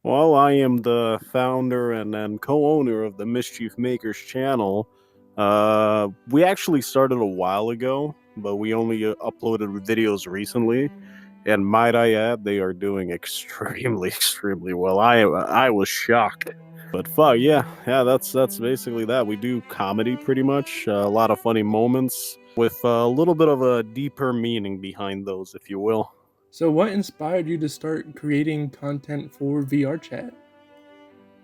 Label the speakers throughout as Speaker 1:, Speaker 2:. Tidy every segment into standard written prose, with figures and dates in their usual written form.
Speaker 1: Well, I am the founder and co-owner of the Mischief Makers channel. We actually started a while ago, but we only uploaded videos recently. And might I add, they are doing extremely, extremely well. I was shocked. But fuck yeah, that's basically that. We do comedy pretty much, a lot of funny moments with a little bit of a deeper meaning behind those, if you will.
Speaker 2: So, what inspired you to start creating content for VRChat?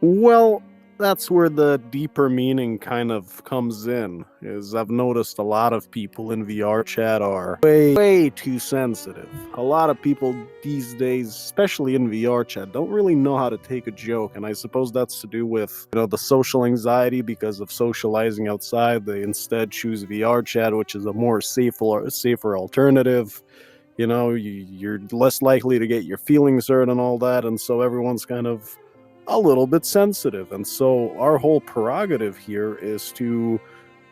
Speaker 1: Well, that's where the deeper meaning kind of comes in. Is I've noticed a lot of people in VR chat are way too sensitive. A lot of people these days, especially in VR chat, don't really know how to take a joke, and I suppose that's to do with the social anxiety because of socializing outside. They instead choose VR chat, which is a more safer alternative. You're less likely to get your feelings hurt and all that, and so everyone's kind of a little bit sensitive. And so our whole prerogative here is to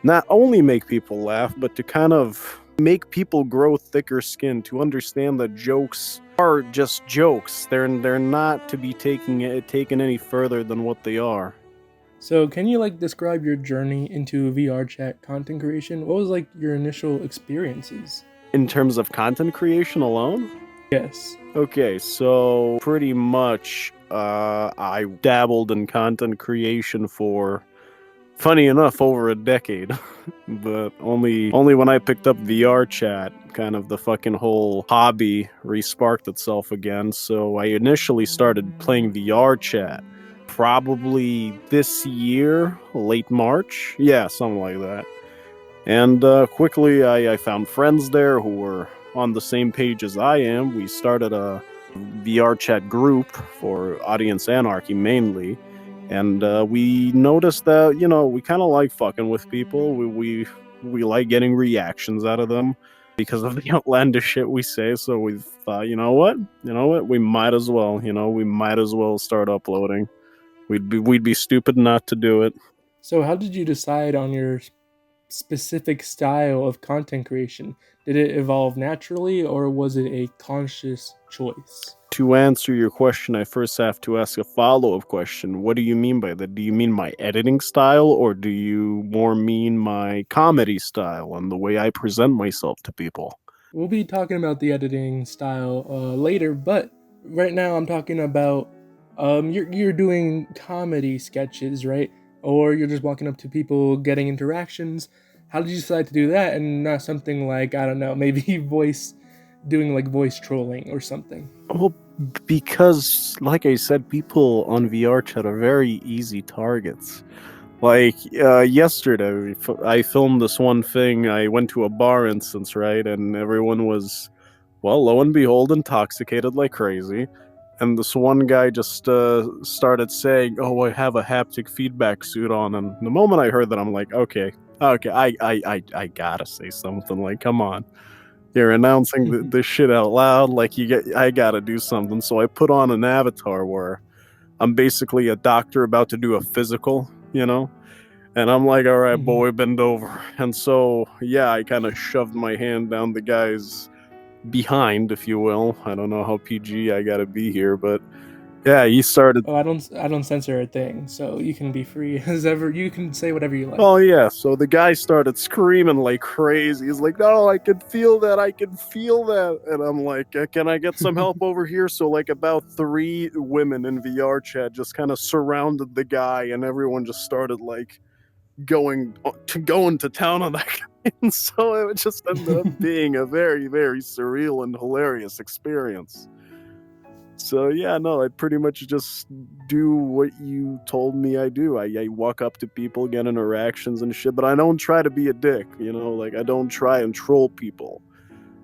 Speaker 1: not only make people laugh, but to kind of make people grow thicker skin, to understand that jokes are just jokes. They're not to be taken any further than what they are.
Speaker 2: So, can you describe your journey into VRChat content creation? What was your initial experiences?
Speaker 1: In terms of content creation alone,
Speaker 2: Yes.
Speaker 1: okay, so pretty much I dabbled in content creation for, funny enough, over a decade. But only when I picked up VR chat, kind of the fucking whole hobby resparked itself again. So I initially started playing VR chat probably this year, late March. Yeah, something like that. And quickly I found friends there who were on the same page as I am. We started a VR chat group for audience anarchy mainly, and we noticed that we kind of like fucking with people. We like getting reactions out of them because of the outlandish shit we say. So we thought, you know what, we might as well start uploading. We'd be stupid not to do it.
Speaker 2: So, how did you decide on your specific style of content creation? Did it evolve naturally or was it a conscious choice?
Speaker 1: To answer your question, I first have to ask a follow-up question. What do you mean by that? Do you mean my editing style, or do you more mean my comedy style and the way I present myself to people?
Speaker 2: We'll be talking about the editing style later, but right now I'm talking about you're doing comedy sketches, right? Or you're just walking up to people, getting interactions. How did you decide to do that and not something like, I don't know, maybe doing voice trolling or something?
Speaker 1: Well, because, like I said, people on VR chat are very easy targets. Like yesterday, I filmed this one thing. I went to a bar instance, right, and everyone was, well, lo and behold, intoxicated like crazy. And this one guy just started saying, "Oh, I have a haptic feedback suit on." And the moment I heard that, I'm like, okay, I gotta say something. Like, come on, you're announcing this shit out loud. Like, I gotta do something. So I put on an avatar where I'm basically a doctor about to do a physical, and I'm like, all right,
Speaker 2: Mhm.
Speaker 1: boy, bend over. And so, yeah, I kind of shoved my hand down the guy's behind, if you will. I don't know how PG I gotta be here, but yeah, he started.
Speaker 2: Oh, I don't censor a thing, so you can be free as ever. You can say whatever you like.
Speaker 1: Oh yeah, so the guy started screaming like crazy. He's like, "No, I can feel that. I can feel that." And I'm like, "Can I get some help over here?" So like about 3 women in VR chat just kind of surrounded the guy, and everyone just started like going to town on that guy. And so it just ended up being a very, very surreal and hilarious experience. So yeah, no, I pretty much just do what you told me I do. I walk up to people, get interactions and shit, but I don't try to be a dick, like I don't try and troll people.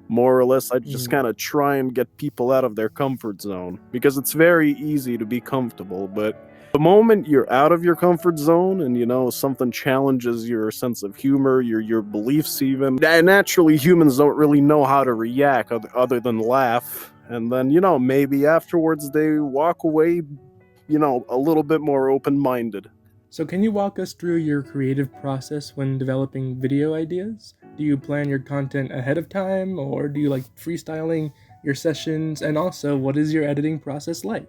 Speaker 1: More or less, I just
Speaker 2: Mhm.
Speaker 1: kind of try and get people out of their comfort zone because it's very easy to be comfortable, but the moment you're out of your comfort zone and something challenges your sense of humor, your beliefs even, naturally humans don't really know how to react other than laugh. And then, maybe afterwards they walk away, a little bit more open-minded.
Speaker 2: So, can you walk us through your creative process when developing video ideas? Do you plan your content ahead of time, or do you like freestyling your sessions? And also, what is your editing process like?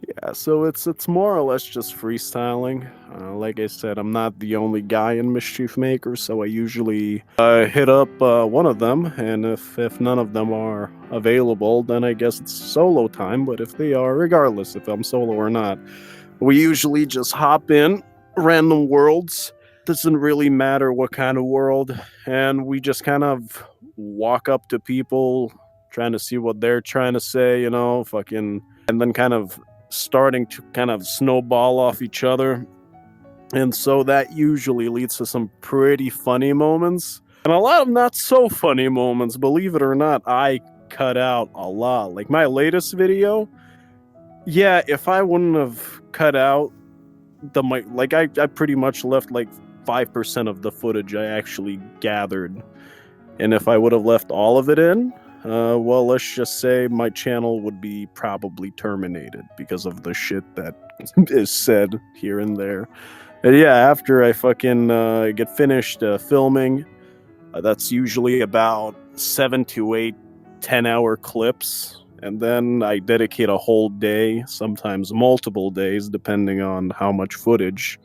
Speaker 1: Yeah, so it's more or less just freestyling. Like I said, I'm not the only guy in Mischief Maker, so I usually hit up one of them, and if none of them are available, then I guess it's solo time. But if they are, regardless if I'm solo or not, we usually just hop in random worlds. Doesn't really matter what kind of world, and we just kind of walk up to people, trying to see what they're trying to say, fucking, and then kind of starting to kind of snowball off each other. And so that usually leads to some pretty funny moments and a lot of not so funny moments. Believe it or not, I cut out a lot. Like my latest video, yeah, if I wouldn't have cut out the mic, like I pretty much left like 5% of the footage I actually gathered. And if I would have left all of it in, well, let's just say my channel would be probably terminated because of the shit that is said here and there. And yeah, after I fucking get finished filming, that's usually about 7 to 8 10-hour clips. And then I dedicate a whole day, sometimes multiple days, depending on how much footage.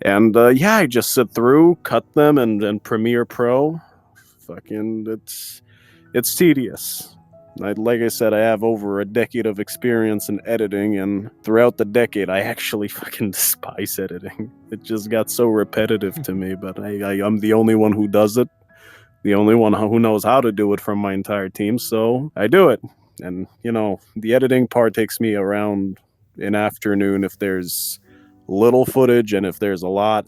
Speaker 1: And yeah, I just sit through, cut them, and Premiere Pro. Fucking, it's tedious. Like I said, I have over a decade of experience in editing, and throughout the decade, I actually fucking despise editing. It just got so repetitive to me, but I'm the only one who does it, the only one who knows how to do it from my entire team, so I do it. And, the editing part takes me around an afternoon if there's little footage, and if there's a lot,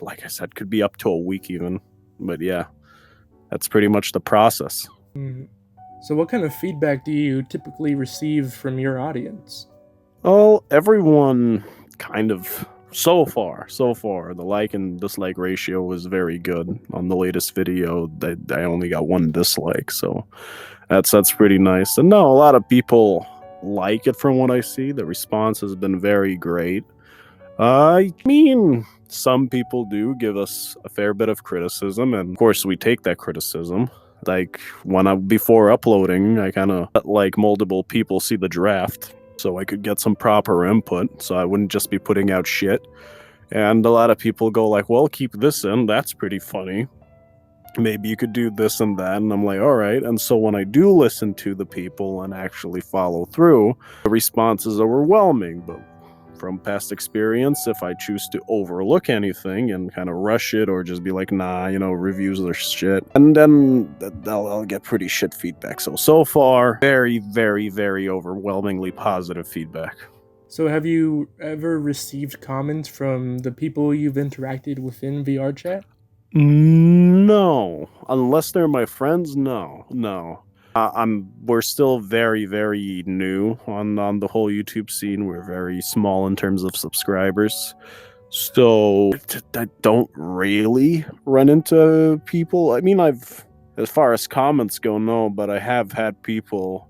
Speaker 1: like I said, could be up to a week even. But yeah, that's pretty much the process.
Speaker 2: Mhm. So, what kind of feedback do you typically receive from your audience?
Speaker 1: Well, everyone kind of so far, the like and dislike ratio was very good on the latest video. That I only got one dislike, so that's pretty nice. And no, a lot of people like it from what I see. The response has been very great. I mean, some people do give us a fair bit of criticism, and of course, we take that criticism. Like before uploading, I kind of let like multiple people see the draft so I could get some proper input, so I wouldn't just be putting out shit. And a lot of people go like, "Well, keep this in. That's pretty funny. Maybe you could do this and that." And I'm like, "All right." And so when I do listen to the people and actually follow through, the response is overwhelming. But from past experience, if I choose to overlook anything and kind of rush it or just be like, nah, reviews are shit, and then I'll get pretty shit feedback. So far, very, very, very overwhelmingly positive feedback.
Speaker 2: So, have you ever received comments from the people you've interacted within VRChat?
Speaker 1: No, unless they're my friends, no. We're still very, very new on the whole YouTube scene. We're very small in terms of subscribers, so I don't really run into people. I mean, as far as comments go, no, but I have had people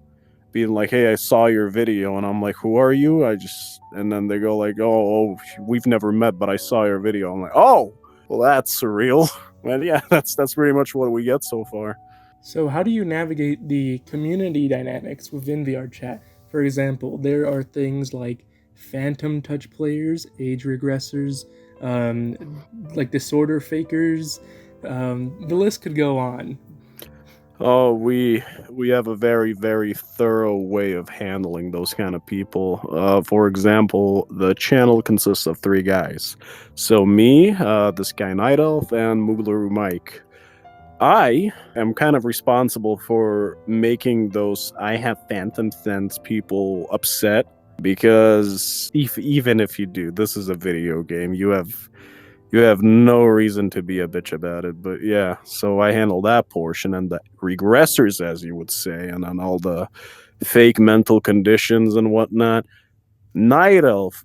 Speaker 1: being like, "Hey, I saw your video," and I'm like, "Who are you?" And then they go like, "Oh, we've never met, but I saw your video." I'm like, "Oh, well, that's surreal." And yeah, that's pretty much what we get so far.
Speaker 2: So, how do you navigate the community dynamics within VRChat? For example, there are things like phantom touch players, age regressors, like disorder fakers. The list could go on.
Speaker 1: Oh, we have a very, very thorough way of handling those kind of people. For example, the channel consists of 3 guys. So me, this guy Night Elf, and Mooglaroo Mike. I am kind of responsible for making those I have phantom sense people upset, because even if you do, this is a video game. You have no reason to be a bitch about it. But yeah, so I handle that portion, and the regressors, as you would say, and on all the fake mental conditions and whatnot. Night Elf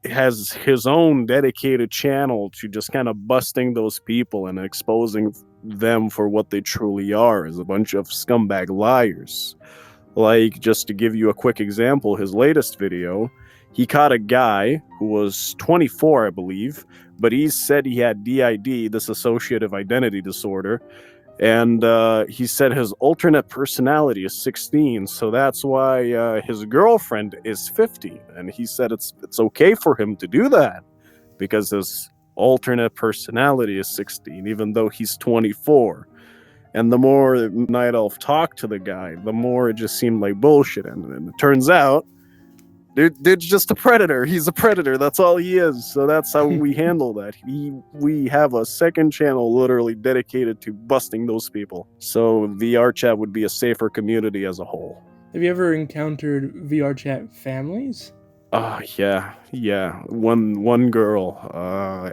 Speaker 1: has his own dedicated channel to just kind of busting those people and exposing them for what they truly are, as a bunch of scumbag liars. Like, just to give you a quick example, his latest video, he caught a guy who was 24, I believe, but he said he had DID, dissociative identity disorder, And he said his alternate personality is 16, so that's why his girlfriend is 50. And he said it's okay for him to do that because his alternate personality is 16, even though he's 24. And the more Night Elf talked to the guy, the more it just seemed like bullshit. And it turns out, dude's just a predator. He's a predator. That's all he is. So that's how we handle that. We have a second channel literally dedicated to busting those people. So VRChat would be a safer community as a whole.
Speaker 2: Have you ever encountered VRChat families?
Speaker 1: Yeah. One girl, I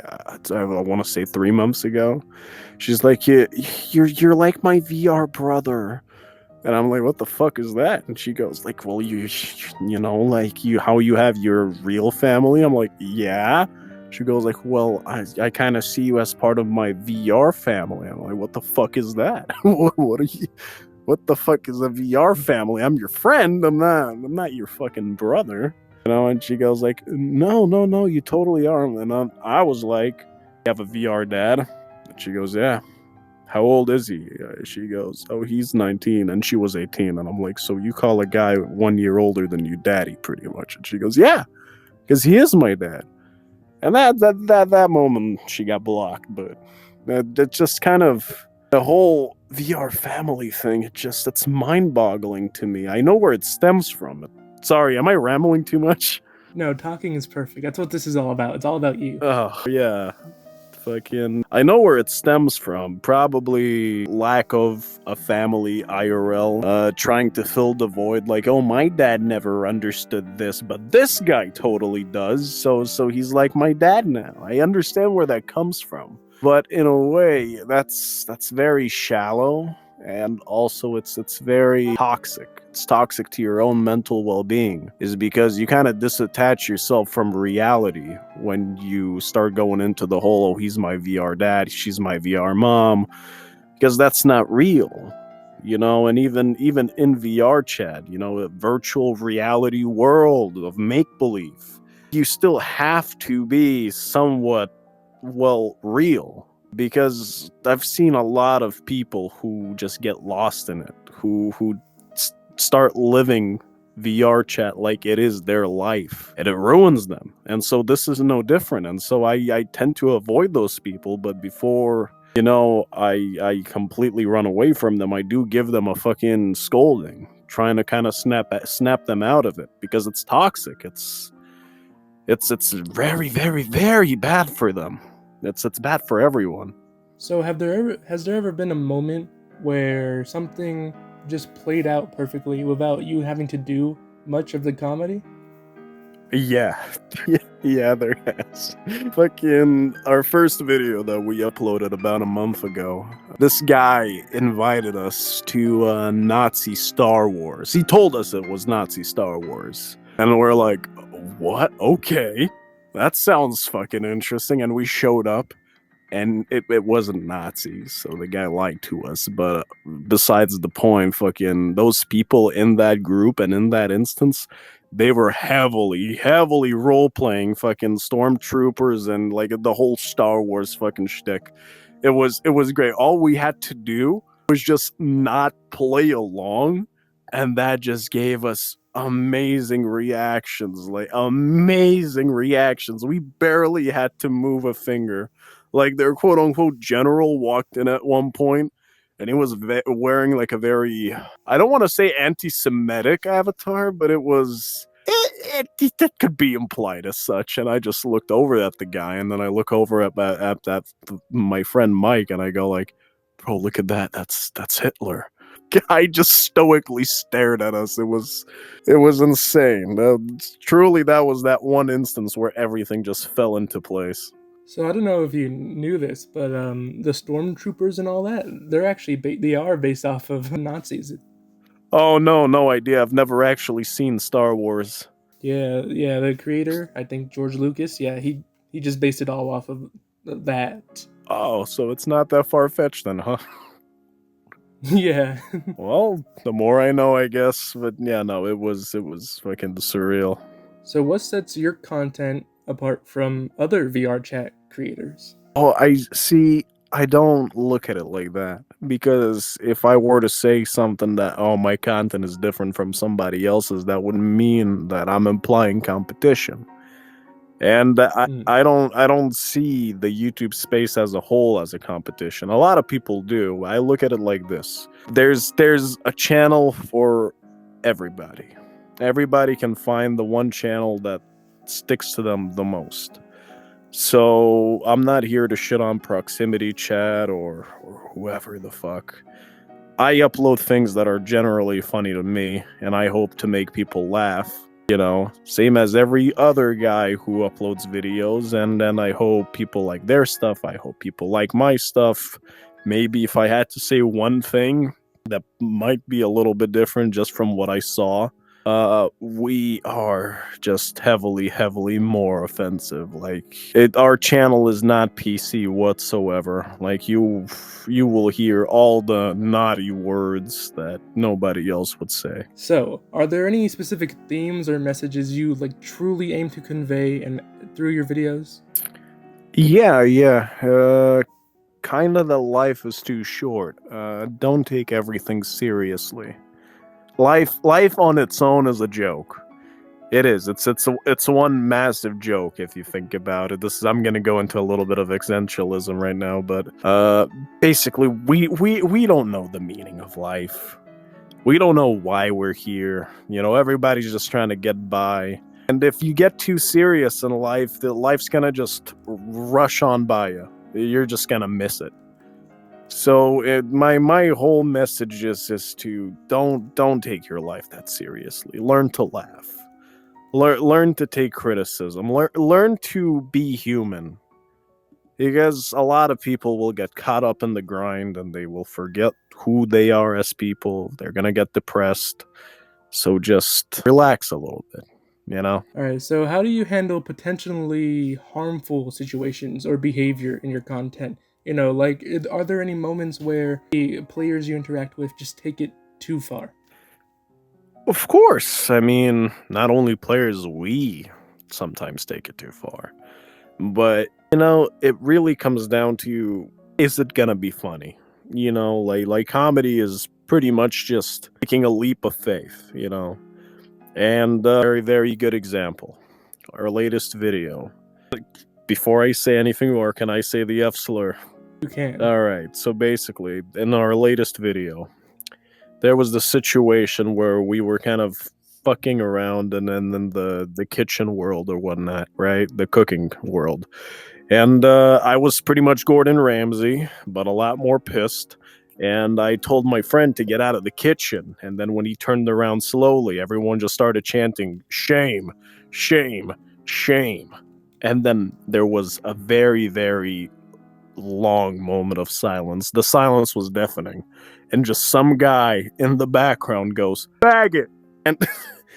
Speaker 1: want to say 3 months ago, she's like, you're like my VR brother. And I'm like, what the fuck is that? And she goes like, well, you know, like how you have your real family. I'm like, yeah. She goes like, well, I kind of see you as part of my VR family. I'm like, what the fuck is that? What are you? What the fuck is a VR family? I'm your friend. I'm not your fucking brother. You know? And she goes like, no, you totally are. And I was like, you have a VR dad? And she goes, yeah. How old is he? She goes, oh, he's 19, and she was 18. And I'm like, so you call a guy 1 year older than you daddy, pretty much? And she goes, yeah, because he is my dad. And that moment, she got blocked. But that just kind of the whole VR family thing. It's mind-boggling to me. I know where it stems from. Sorry, am I rambling too much?
Speaker 2: No, talking is perfect. That's what this is all about. It's all about you.
Speaker 1: Oh yeah. Fucking, I know where it stems from. Probably lack of a family IRL, trying to fill the void. Like, oh, my dad never understood this, but this guy totally does. So he's like my dad now. I understand where that comes from, but in a way, that's very shallow, and also it's very toxic. It's toxic to your own mental well-being, is because you kind of disattach yourself from reality when you start going into the whole, oh, he's my VR dad, she's my VR mom, because that's not real, you know. And even in VRChat, you know, a virtual reality world of make-believe, you still have to be somewhat, well, real, because I've seen a lot of people who just get lost in it, who start living VRChat like it is their life, and it ruins them. And so this is no different. And so I tend to avoid those people, but before, you know, I completely run away from them, I do give them a fucking scolding, trying to kind of snap them out of it, because it's toxic. It's very, very, very bad for them. It's bad for everyone.
Speaker 2: So has there ever been a moment where something just played out perfectly without you having to do much of the comedy?
Speaker 1: Yeah. Yeah, there has. Fucking our first video that we uploaded about a month ago, this guy invited us to Nazi Star Wars. He told us it was Nazi Star Wars. And we're like, what? Okay. That sounds fucking interesting. And we showed up, and it wasn't Nazis, so the guy lied to us. But besides the point, fucking those people in that group and in that instance, they were heavily role-playing fucking stormtroopers and like the whole Star Wars fucking shtick. It was great. All we had to do was just not play along, and that just gave us amazing reactions. Like, amazing reactions. We barely had to move a finger. Like, their quote unquote general walked in at one point, and he was wearing like a very, I don't want to say anti-Semitic avatar, but it was, it could be implied as such. And I just looked over at the guy, and then I look over at that my friend Mike, and I go like, bro, look at that. That's Hitler. Guy just stoically stared at us. It was insane. Truly, that was that one instance where everything just fell into place.
Speaker 2: So I don't know if you knew this, but the stormtroopers and all that, they're actually they are based off of Nazis.
Speaker 1: Oh no idea. I've never actually seen Star Wars.
Speaker 2: Yeah, the creator, I think George Lucas, yeah, he just based it all off of that.
Speaker 1: Oh, so it's not that far-fetched then, huh?
Speaker 2: Yeah.
Speaker 1: Well, the more I know, I guess. But yeah, no, it was fucking surreal.
Speaker 2: So what sets your content apart from other VRChat creators?
Speaker 1: Oh, I see. I don't look at it like that, because if I were to say something that, oh, my content is different from somebody else's, that would mean that I'm implying competition. And
Speaker 2: Mm.
Speaker 1: I don't see the YouTube space as a whole as a competition. A lot of people do. I look at it like this. There's a channel for everybody. Everybody can find the one channel that sticks to them the most. So I'm not here to shit on proximity chat or whoever the fuck. I upload things that are generally funny to me, and I hope to make people laugh. Same as every other guy who uploads videos, and then I hope people like their stuff. I hope people like my stuff. Maybe if I had to say one thing that might be a little bit different just from what I saw, we are just heavily more offensive. Like, our channel is not PC whatsoever. Like, you will hear all the naughty words that nobody else would say.
Speaker 2: So, are there any specific themes or messages you like truly aim to convey and through your videos?
Speaker 1: Yeah. Kind of that life is too short. Don't take everything seriously. Life on its own is a joke. It is. It's one massive joke if you think about it. I'm gonna go into a little bit of existentialism right now, but basically, we don't know the meaning of life. We don't know why we're here. Everybody's just trying to get by. And if you get too serious in life, the life's gonna just rush on by you. You're just gonna miss it. So my whole message is to don't take your life that seriously. Learn to laugh. Learn to take criticism. Learn to be human. Because a lot of people will get caught up in the grind and they will forget who they are as people. They're gonna get depressed. So just relax a little bit.
Speaker 2: All right, so how do you handle potentially harmful situations or behavior in your content? Like, are there any moments where the players you interact with just take it too far?
Speaker 1: Of course. I mean, not only players, we sometimes take it too far. But, it really comes down to, is it gonna be funny? Like comedy is pretty much just taking a leap of faith. And very good example. Our latest video. Before I say anything more, can I say the F slur?
Speaker 2: You can.
Speaker 1: Alright, so basically, in our latest video, there was the situation where we were kind of fucking around and then in the kitchen world or whatnot, right? The cooking world. And I was pretty much Gordon Ramsay, but a lot more pissed. And I told my friend to get out of the kitchen. And then when he turned around slowly, everyone just started chanting, "Shame, shame, shame." And then there was a very long moment of silence. The silence was deafening. And just some guy in the background goes, "Faggot." And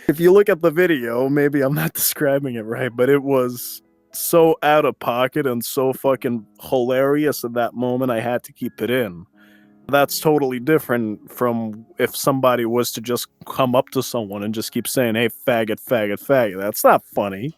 Speaker 1: if you look at the video, maybe I'm not describing it right, but it was so out of pocket and so fucking hilarious at that moment, I had to keep it in. That's totally different from if somebody was to just come up to someone and just keep saying, "Hey, faggot, faggot, faggot." That's not funny.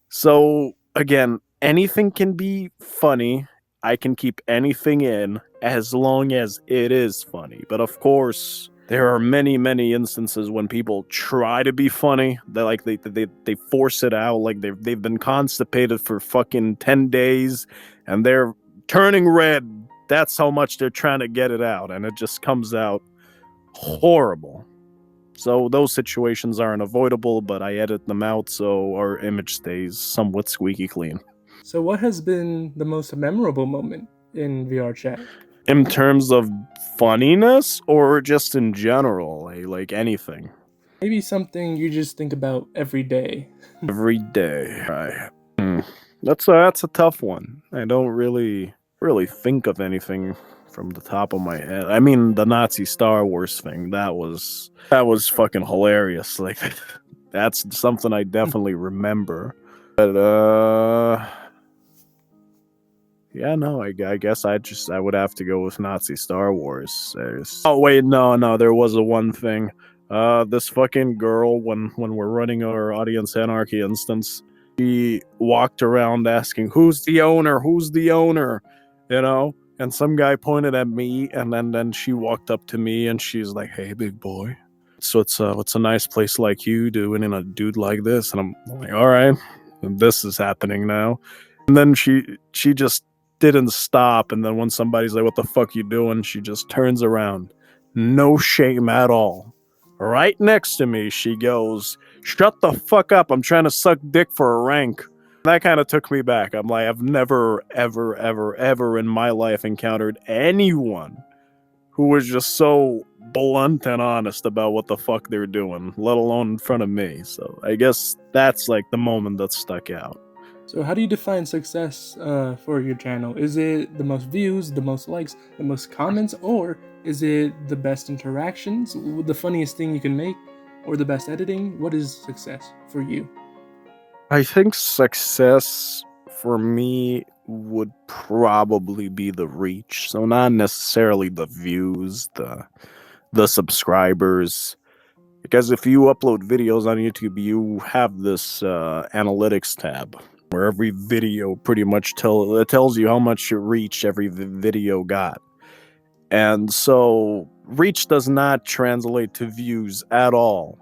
Speaker 1: So, again, anything can be funny. I can keep anything in as long as it is funny. But of course, there are many instances when people try to be funny. They force it out, like they've been constipated for fucking 10 days and they're turning red. That's how much they're trying to get it out, and it just comes out horrible. So those situations are unavoidable, but I edit them out so our image stays somewhat squeaky clean.
Speaker 2: So, what has been the most memorable moment in VR chat?
Speaker 1: In terms of funniness or just in general, like anything?
Speaker 2: Maybe something you just think about every day.
Speaker 1: Every day. Right. That's a tough one. I don't really think of anything from the top of my head. I mean, the Nazi Star Wars thing, that was fucking hilarious. Like, that's something I definitely remember. But yeah, no, I guess I would have to go with Nazi Star Wars. Oh wait, no, there was a one thing. This fucking girl, when we're running our Audience Anarchy instance, she walked around asking, "Who's the owner? Who's the owner?" you know? And some guy pointed at me, and then she walked up to me and she's like, "Hey, big boy. So it's a nice place like you doing in a dude like this?" And I'm like, "All right, this is happening now." And then she just didn't stop. And then when somebody's like, "What the fuck you doing?" She just turns around, no shame at all. Right next to me, she goes, "Shut the fuck up! I'm trying to suck dick for a rank." That kind of took me back. I'm like, I've never, ever, ever, ever in my life encountered anyone who was just so blunt and honest about what the fuck they're doing, let alone in front of me. So I guess that's like the moment that stuck out.
Speaker 2: So, how do you define success for your channel? Is it the most views, the most likes, the most comments, or is it the best interactions, the funniest thing you can make, or the best editing? What is success for you?
Speaker 1: I think success for me would probably be the reach. So not necessarily the views, the subscribers. Because if you upload videos on YouTube, you have this analytics tab where every video pretty much tells you how much reach every video got. And so reach does not translate to views at all.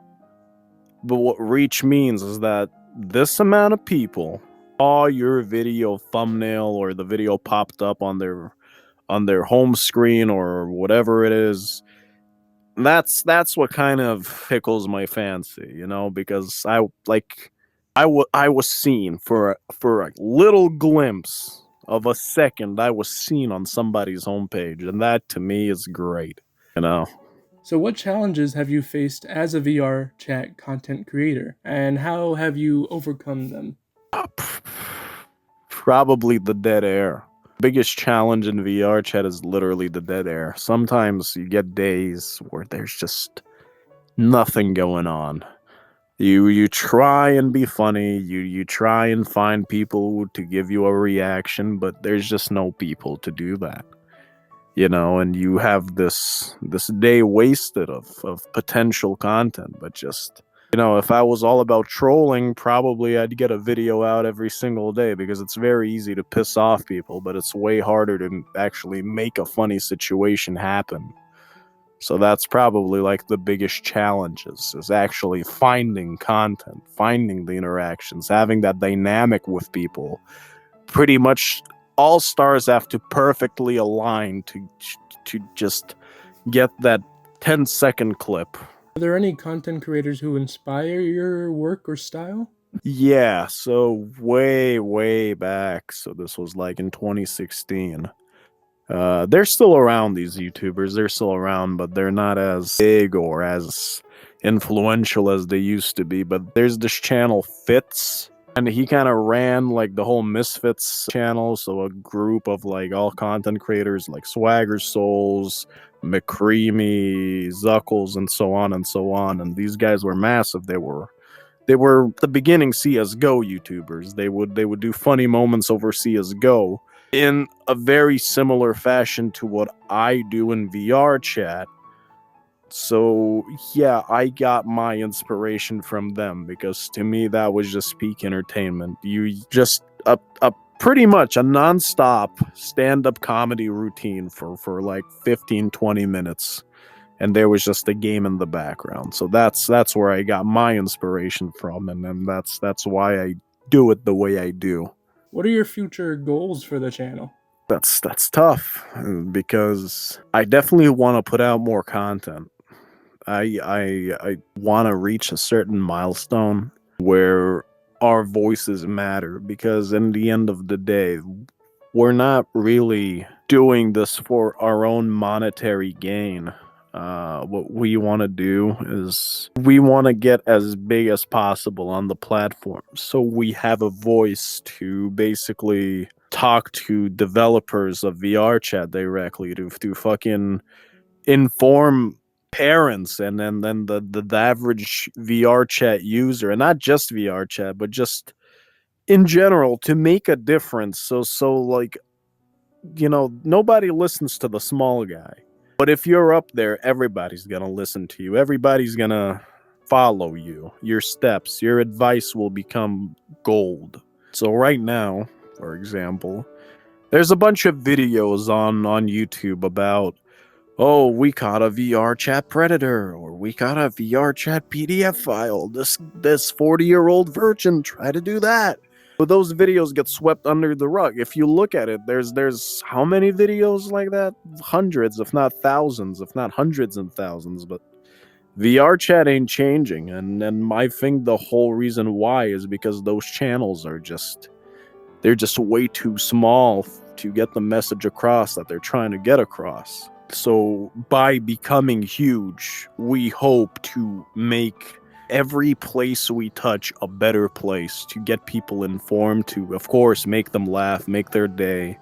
Speaker 1: But what reach means is that this amount of people saw your video thumbnail or the video popped up on their home screen or whatever it is. That's what kind of tickles my fancy, because I was seen for a little glimpse of a second. I was seen on somebody's homepage, and that to me is great, you know.
Speaker 2: So, what challenges have you faced as a VR chat content creator, and how have you overcome them?
Speaker 1: Probably the dead air. Biggest challenge in VR chat is literally the dead air. Sometimes you get days where there's just nothing going on. You try and be funny, you try and find people to give you a reaction, but there's just no people to do that. And you have this day wasted of potential content, but just if I was all about trolling, probably I'd get a video out every single day because it's very easy to piss off people, but it's way harder to actually make a funny situation happen. So that's probably like the biggest challenges is actually finding content, finding the interactions, having that dynamic with people. Pretty much all stars have to perfectly align to just get that 10-second clip.
Speaker 2: Are there any content creators who inspire your work or style?
Speaker 1: Yeah, so way back. So this was like in 2016. They're still around, these YouTubers. They're still around, but they're not as big or as influential as they used to be. But there's this channel, Fitz, and he kind of ran like the whole Misfits channel. So a group of like all content creators like Swagger Souls, McCreamy, Zuckles, and so on and so on. And these guys were massive. They were the beginning CS:GO YouTubers. They would do funny moments over CS:GO in a very similar fashion to what I do in VRChat. So yeah, I got my inspiration from them because to me that was just peak entertainment. You just a pretty much a non-stop stand-up comedy routine for like 15-20 minutes. And there was just a game in the background. So that's where I got my inspiration from, and then that's why I do it the way I do.
Speaker 2: What are your future goals for the channel?
Speaker 1: That's tough because I definitely want to put out more content. I want to reach a certain milestone where our voices matter, because in the end of the day, we're not really doing this for our own monetary gain. What we want to do is we want to get as big as possible on the platform, so we have a voice to basically talk to developers of VRChat directly, to fucking inform parents and then the average VRChat user, and not just VRChat, but just in general, to make a difference. So like, nobody listens to the small guy. But if you're up there, everybody's gonna listen to you. Everybody's gonna follow you. Your steps, your advice will become gold. So right now, for example, There's a bunch of videos on YouTube about, oh, we caught a VRChat predator, or we caught a VRChat PDF file. This 40-year-old virgin tried to do that. But those videos get swept under the rug. If you look at it, there's how many videos like that? Hundreds, if not thousands, if not hundreds and thousands. But VRChat ain't changing, and I think the whole reason why is because those channels are they're just way too small to get the message across that they're trying to get across. So by becoming huge, we hope to make every place we touch a better place, to get people informed, to, of course, make them laugh, make their day,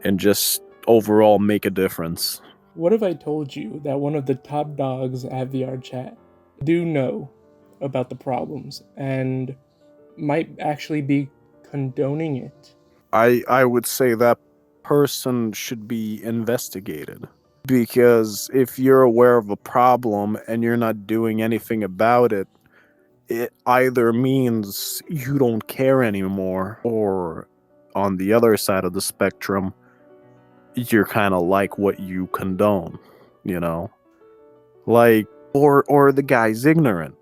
Speaker 1: and just overall make a difference.
Speaker 2: What if I told you that one of the top dogs at VRChat do know about the problems and might actually be condoning it?
Speaker 1: I would say that person should be investigated. Because if you're aware of a problem and you're not doing anything about it, it either means you don't care anymore, or on the other side of the spectrum, you're kind of like what you condone, you know? Like, or the guy's ignorant,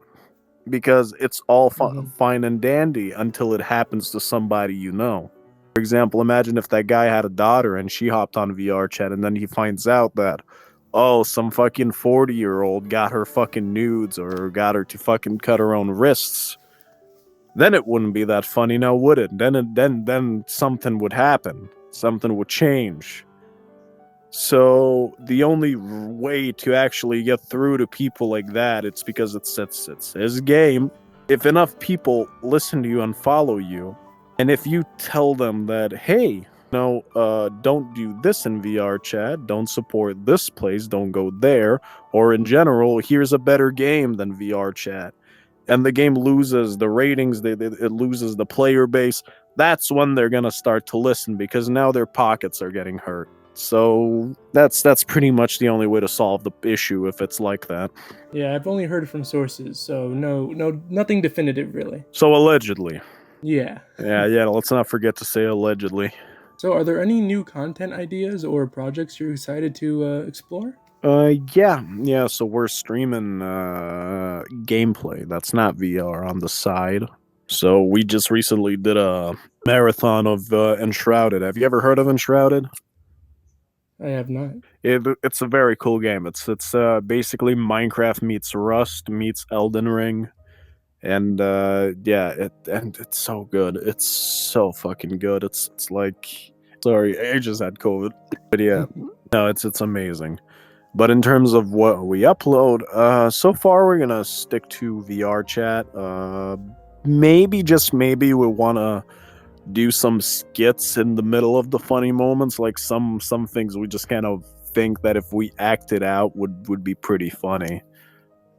Speaker 1: because it's all fine and dandy until it happens to somebody you know. For example, imagine if that guy had a daughter and she hopped on VRChat and then he finds out that, oh, some fucking 40-year-old got her fucking nudes or got her to fucking cut her own wrists. Then it wouldn't be that funny, now would it? Then something would happen. Something would change. So the only way to actually get through to people like that, it's because it's his game. If enough people listen to you and follow you, and if you tell them that, hey, don't do this in VRChat, don't support this place, don't go there, or in general, here's a better game than VRChat, and the game loses the ratings, it loses the player base, that's when they're gonna start to listen, because now their pockets are getting hurt. So that's pretty much the only way to solve the issue if it's like that.
Speaker 2: Yeah, I've only heard from sources, so nothing definitive really.
Speaker 1: So allegedly.
Speaker 2: Yeah.
Speaker 1: Yeah, let's not forget to say allegedly.
Speaker 2: So are there any new content ideas or projects you're excited to explore?
Speaker 1: Yeah, so we're streaming gameplay that's not VR on the side. So we just recently did a marathon of Enshrouded. Have you ever heard of Enshrouded?
Speaker 2: I have not.
Speaker 1: It's a very cool game. It's basically Minecraft meets Rust meets Elden Ring, and it's so good. It's so fucking good. It's like, sorry, I just had COVID, but yeah, no, it's amazing. But in terms of what we upload, so far we're gonna stick to VRChat. Maybe, just maybe, we wanna do some skits in the middle of the funny moments, like some things we just kind of think that if we acted out would be pretty funny.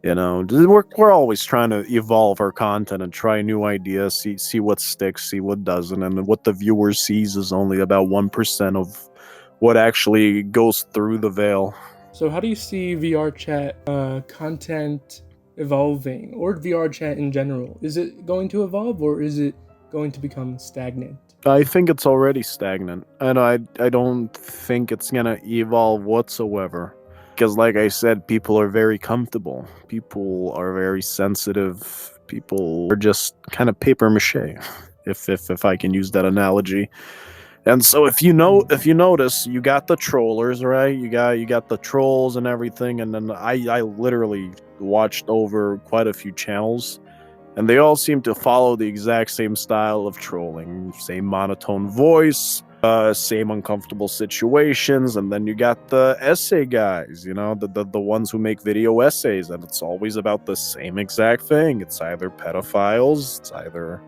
Speaker 1: We're always trying to evolve our content and try new ideas, see what sticks, see what doesn't, and what the viewer sees is only about 1% of what actually goes through the veil.
Speaker 2: So how do you see VRChat content evolving, or VRChat in general? Is it going to evolve, or is it going to become stagnant?
Speaker 1: I think it's already stagnant, and I don't think it's gonna evolve whatsoever. Because, like I said, people are very comfortable. People are very sensitive. People are just kind of paper mache, if I can use that analogy. And so if you notice, you got the trollers, right? You got the trolls and everything, and then I literally watched over quite a few channels, and they all seem to follow the exact same style of trolling, same monotone voice, same uncomfortable situations. And then you got the essay guys, the ones who make video essays, and it's always about the same exact thing. It's either pedophiles, it's either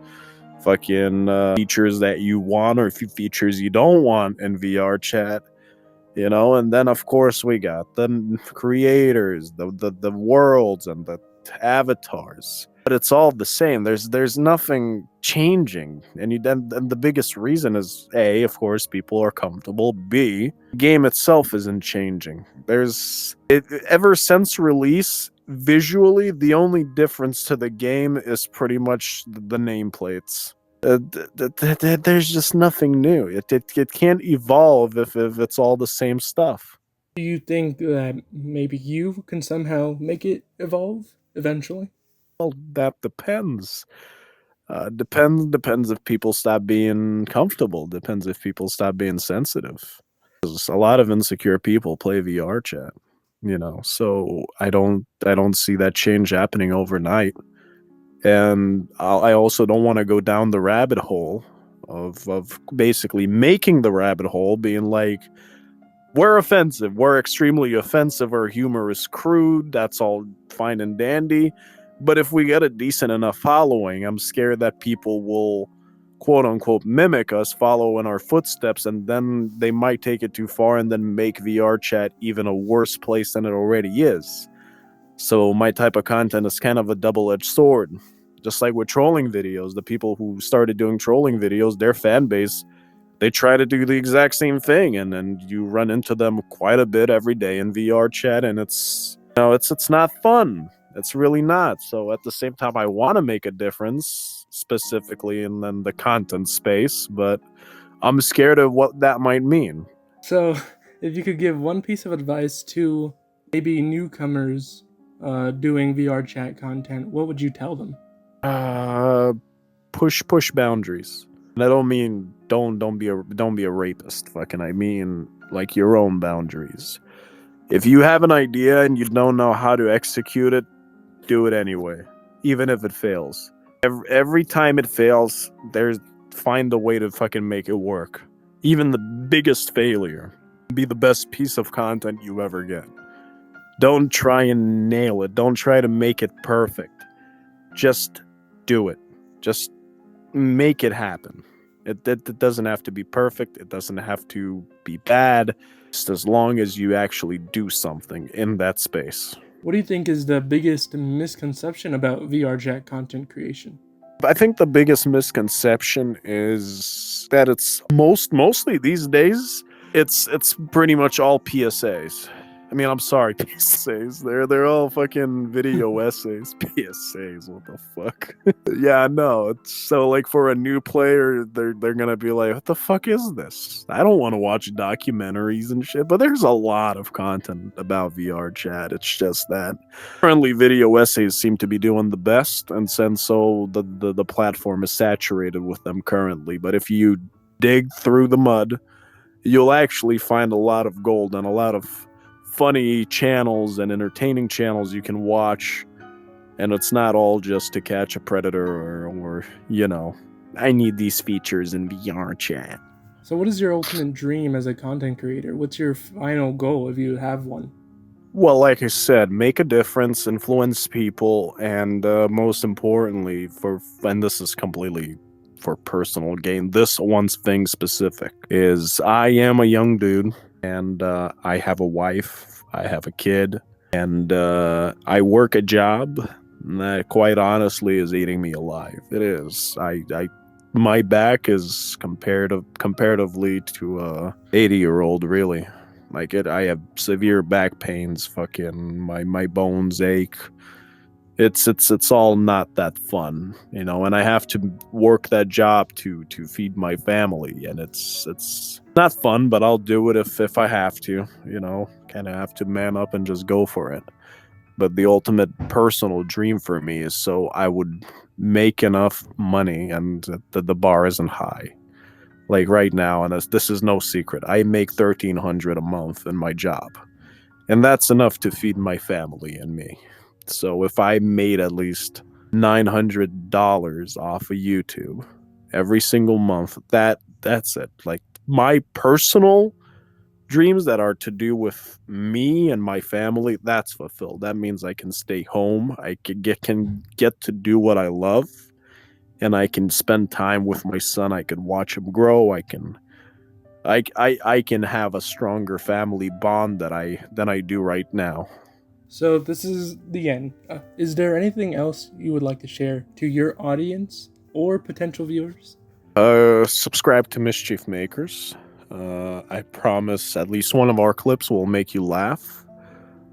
Speaker 1: fucking features that you want, or features you don't want in VRChat. And then of course we got the creators, the worlds, and the avatars. But it's all the same. There's nothing changing, and the biggest reason is A, of course, people are comfortable. B, the game itself isn't changing. Ever since release, visually, the only difference to the game is pretty much the nameplates. There's just nothing new. It can't evolve if it's all the same stuff.
Speaker 2: Do you think that maybe you can somehow make it evolve eventually?
Speaker 1: Well, that depends. Depends if people stop being comfortable. Depends if people stop being sensitive. 'Cause a lot of insecure people play VR chat, so I don't see that change happening overnight. And I also don't want to go down the rabbit hole of basically making the rabbit hole being like, we're offensive, we're extremely offensive, our humor is crude, that's all fine and dandy. But if we get a decent enough following, I'm scared that people will quote unquote mimic us, follow in our footsteps, and then they might take it too far and then make VR chat even a worse place than it already is. So my type of content is kind of a double-edged sword. Just like with trolling videos, the people who started doing trolling videos, their fan base, they try to do the exact same thing, and then you run into them quite a bit every day in VR chat, and it's not fun. It's really not. So at the same time, I want to make a difference, specifically in then the content space, but I'm scared of what that might mean.
Speaker 2: So, if you could give one piece of advice to maybe newcomers doing VR chat content, what would you tell them?
Speaker 1: Uh, push boundaries. And I don't mean don't be a rapist. Fucking, I mean like your own boundaries. If you have an idea and you don't know how to execute it, do it anyway, even if it fails. Every time it fails, find a way to fucking make it work. Even the biggest failure be the best piece of content you ever get. Don't try and nail it. Don't try to make it perfect. Just do it. Just make it happen. It doesn't have to be perfect. It doesn't have to be bad. Just as long as you actually do something in that space.
Speaker 2: What do you think is the biggest misconception about VR chat content creation?
Speaker 1: I think the biggest misconception is that it's mostly these days it's pretty much all PSAs. I mean, I'm sorry, PSAs. They're all fucking video essays. PSAs, what the fuck? Yeah, no. So like for a new player, they're gonna be like, what the fuck is this? I don't want to watch documentaries and shit. But there's a lot of content about VR chat. It's just that currently video essays seem to be doing the best, and since so the platform is saturated with them currently. But if you dig through the mud, you'll actually find a lot of gold and a lot of funny channels and entertaining channels you can watch, and it's not all just to catch a predator or I need these features in VR chat.
Speaker 2: So, what is your ultimate dream as a content creator? What's your final goal if you have one?
Speaker 1: Well, like I said, make a difference, influence people, and most importantly, and this is completely for personal gain, this one thing specific is I am a young dude, and I have a wife, I have a kid, and I work a job that quite honestly is eating me alive. It is. My back is comparatively to a 80-year-old, really. Like I have severe back pains. Fucking my bones ache. It's all not that fun, and I have to work that job to feed my family, and it's not fun, but I'll do it if I have to, kind of have to man up and just go for it. But the ultimate personal dream for me is so I would make enough money, and the bar isn't high. Like right now, and this is no secret, I make $1,300 a month in my job, and that's enough to feed my family and me. So if I made at least $900 off of YouTube every single month, that's it. Like my personal dreams that are to do with me and my family, that's fulfilled. That means I can stay home, I can get to do what I love, and I can spend time with my son. I can watch him grow. I can have a stronger family bond than I do right now.
Speaker 2: So, this is the end. Is there anything else you would like to share to your audience or potential viewers?
Speaker 1: Subscribe to Mischief Makers. I promise at least one of our clips will make you laugh.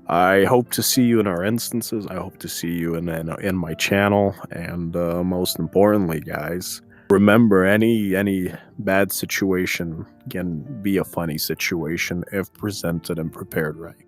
Speaker 1: I hope to see you in our instances. I hope to see you in my channel. And most importantly, guys, Remember, any bad situation can be a funny situation if presented and prepared right.